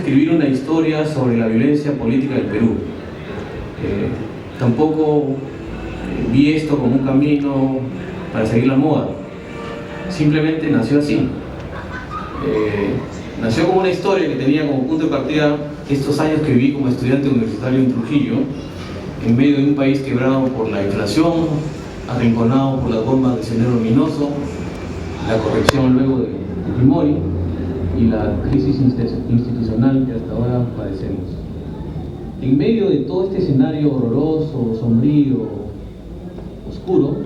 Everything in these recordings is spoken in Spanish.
escribir una historia sobre la violencia política del Perú. Tampoco vi esto como un camino para seguir la moda. Simplemente nació así. Nació como una historia que tenía como punto de partida estos años que viví como estudiante universitario en Trujillo, en medio de un país quebrado por la inflación, arrinconado por las bombas de Sendero Luminoso, la corrección luego de Fujimori y la crisis institucional que hasta ahora padecemos. En medio de todo este escenario horroroso, sombrío, oscuro,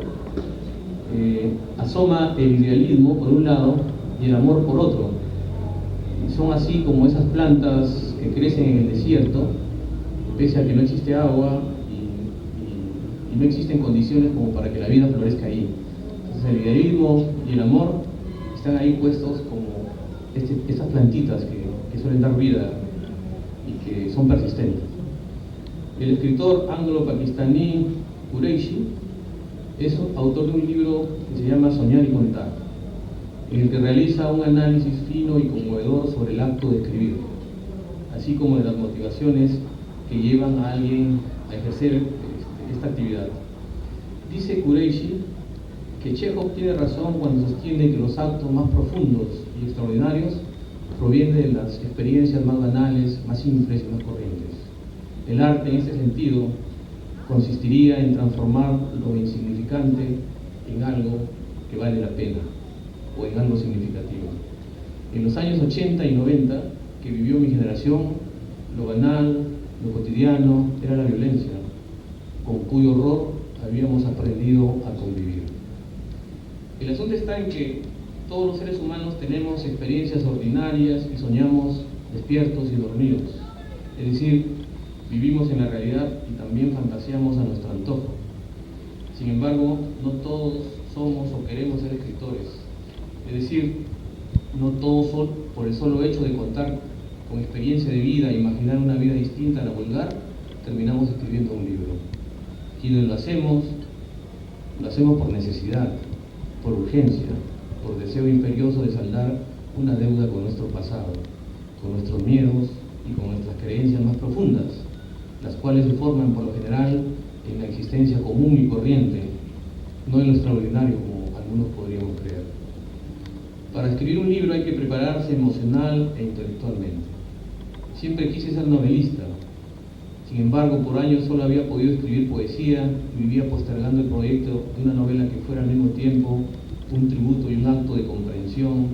asoma el idealismo por un lado y el amor por otro. Son así como esas plantas que crecen en el desierto, pese a que no existe agua y no existen condiciones como para que la vida florezca ahí. Entonces el idealismo y el amor están ahí puestos como estas plantitas que suelen dar vida y que son persistentes. El escritor anglo-pakistaní Qureshi es autor de un libro que se llama Soñar y Contar, en el que realiza un análisis fino y conmovedor sobre el acto de escribir, así como de las motivaciones que llevan a alguien a ejercer esta actividad. Dice Qureshi que Chekhov tiene razón cuando sostiene que los actos más profundos y extraordinarios provienen de las experiencias más banales, más simples y más corrientes. El arte, en este sentido, consistiría en transformar lo insignificante en algo que vale la pena, o en algo significativo. En los años 80 y 90, que vivió mi generación, lo banal, lo cotidiano, era la violencia, con cuyo horror habíamos aprendido a convivir. El asunto está en que todos los seres humanos tenemos experiencias ordinarias y soñamos despiertos y dormidos. Es decir, vivimos en la realidad y también fantaseamos a nuestro antojo. Sin embargo, no todos somos o queremos ser escritores. Es decir, no todos son, por el solo hecho de contar con experiencia de vida e imaginar una vida distinta a la vulgar, terminamos escribiendo un libro. Quienes lo hacemos por necesidad, por urgencia, por deseo imperioso de saldar una deuda con nuestro pasado, con nuestros miedos y con nuestras creencias más profundas, las cuales se forman por lo general en la existencia común y corriente, no en lo extraordinario como algunos podríamos creer. Para escribir un libro hay que prepararse emocional e intelectualmente. Siempre quise ser novelista. Sin embargo, por años solo había podido escribir poesía y vivía postergando el proyecto de una novela que fuera al mismo tiempo un tributo y un acto de comprensión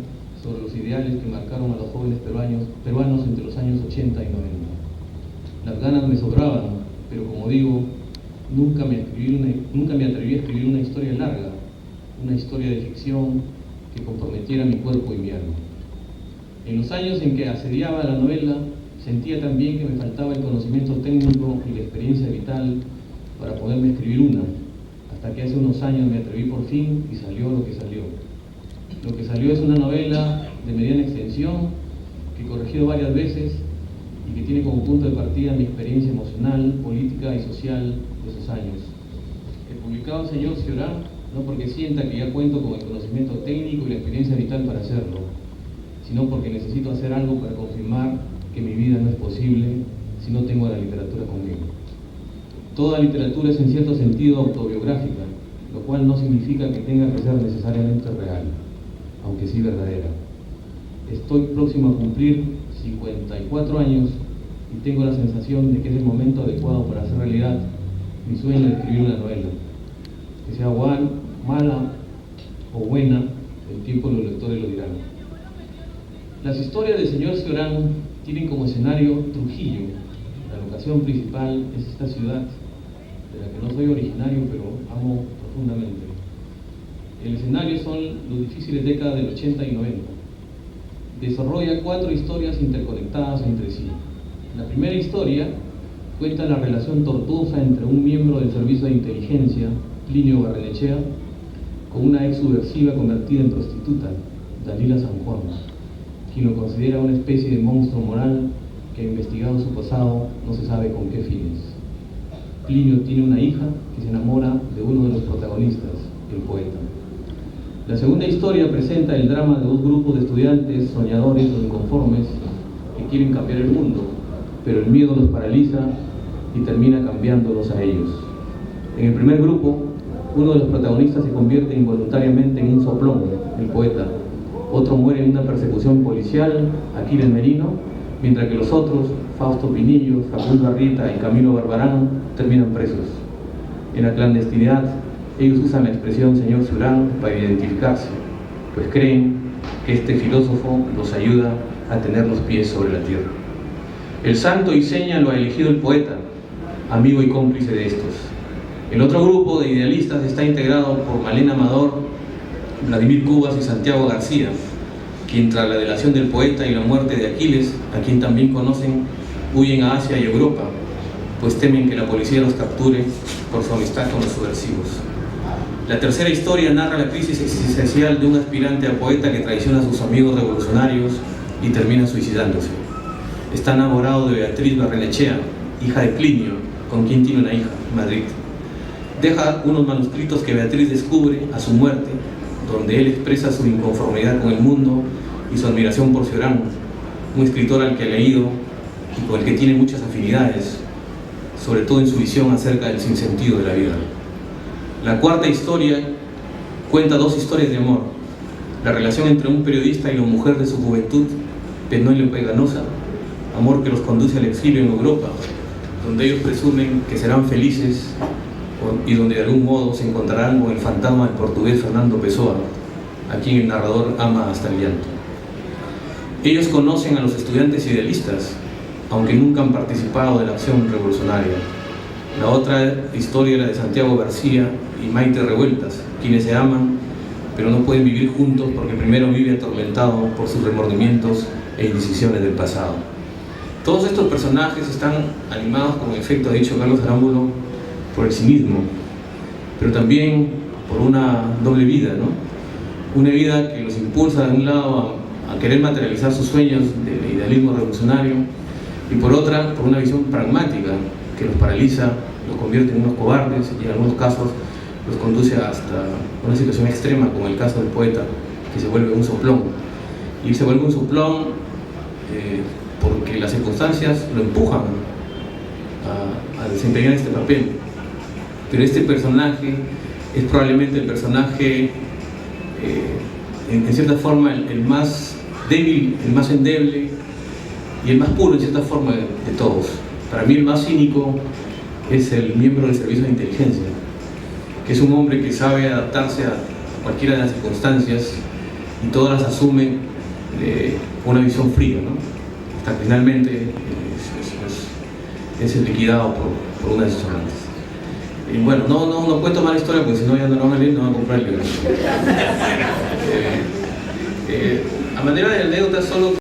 sobre los ideales que marcaron a los jóvenes peruanos entre los años 80 y 90. Las ganas me sobraban, pero como digo, nunca me atreví a escribir una historia larga, una historia de ficción que comprometiera mi cuerpo y mi alma. En los años en que asediaba la novela, sentía también que me faltaba el conocimiento técnico y la experiencia vital para poderme escribir una, hasta que hace unos años me atreví por fin y salió lo que salió. Lo que salió es una novela de mediana extensión que he corregido varias veces y que tiene como punto de partida mi experiencia emocional, política y social de esos años. He publicado El señor Cioran no porque sienta que ya cuento con el conocimiento técnico y la experiencia vital para hacerlo, sino porque necesito hacer algo para confirmar que mi vida no es posible si no tengo a la literatura conmigo. Toda literatura es en cierto sentido autobiográfica, lo cual no significa que tenga que ser necesariamente real, aunque sí verdadera. Estoy próximo a cumplir 54 años y tengo la sensación de que es el momento adecuado para hacer realidad mi sueño de escribir una novela, que sea mala o buena, el tiempo de los lectores lo dirán. Las historias del señor Cioran tienen como escenario Trujillo. La locación principal es esta ciudad, de la que no soy originario, pero amo profundamente. El escenario son las difíciles décadas del 80 y 90. Desarrolla 4 historias interconectadas entre sí. La primera historia cuenta la relación tortuosa entre un miembro del servicio de inteligencia, Plinio Barrenechea, con una ex subversiva convertida en prostituta, Dalila San Juan, quien lo considera una especie de monstruo moral que, investigado su pasado, no se sabe con qué fines. Plinio tiene una hija que se enamora de uno de los protagonistas, el poeta. La segunda historia presenta el drama de 2 grupos de estudiantes soñadores o inconformes que quieren cambiar el mundo, pero el miedo los paraliza y termina cambiándolos a ellos. En el primer grupo, uno de los protagonistas se convierte involuntariamente en un soplón, el poeta. Otro muere en una persecución policial, Aquiles Merino, mientras que los otros, Fausto Pinillo, Facundo Arrieta y Camilo Barbarán, terminan presos. En la clandestinidad, ellos usan la expresión señor Surán para identificarse, pues creen que este filósofo los ayuda a tener los pies sobre la tierra. El santo y seña lo ha elegido el poeta, amigo y cómplice de estos. El otro grupo de idealistas está integrado por Malena Amador, Vladimir Cubas y Santiago García, quien tras la delación del poeta y la muerte de Aquiles, a quien también conocen, huyen a Asia y Europa, pues temen que la policía los capture por su amistad con los subversivos. La tercera historia narra la crisis existencial de un aspirante a poeta que traiciona a sus amigos revolucionarios y termina suicidándose. Está enamorado de Beatriz Barrenechea, hija de Plinio, con quien tiene una hija, Madrid. Deja unos manuscritos que Beatriz descubre a su muerte, donde él expresa su inconformidad con el mundo y su admiración por Cioran, un escritor al que ha leído y con el que tiene muchas afinidades, sobre todo en su visión acerca del sinsentido de la vida. La cuarta historia cuenta dos historias de amor: la relación entre un periodista y la mujer de su juventud, penosa y ganosa, amor que los conduce al exilio en Europa, donde ellos presumen que serán felices y donde de algún modo se encontrarán con el fantasma del portugués Fernando Pessoa, a quien el narrador ama hasta el llanto. Ellos conocen a los estudiantes idealistas, aunque nunca han participado de la acción revolucionaria. La otra historia es la de Santiago García y Maite Revueltas, quienes se aman, pero no pueden vivir juntos porque primero vive atormentado por sus remordimientos e indecisiones del pasado. Todos estos personajes están animados, como en efecto ha dicho Carlos Arámbulo, por el cinismo, pero también por una doble vida, ¿no? Una vida que los impulsa de un lado a querer materializar sus sueños del idealismo revolucionario y por otra, por una visión pragmática que los paraliza, los convierte en unos cobardes y en algunos casos los conduce hasta una situación extrema, como el caso del poeta, que se vuelve un soplón. Y se vuelve un soplón porque las circunstancias lo empujan a desempeñar este papel. Pero este personaje es probablemente el personaje, en cierta forma, el más débil, el más endeble y el más puro, en cierta forma, de todos. Para mí el más cínico es el miembro del servicio de inteligencia, que es un hombre que sabe adaptarse a cualquiera de las circunstancias y todas las asume de una visión fría, ¿no? Hasta que finalmente es liquidado por una de sus amantes. Y bueno, no cuento más la historia porque si no ya no lo van a leer, no van a comprar el libro. A manera de anécdota solo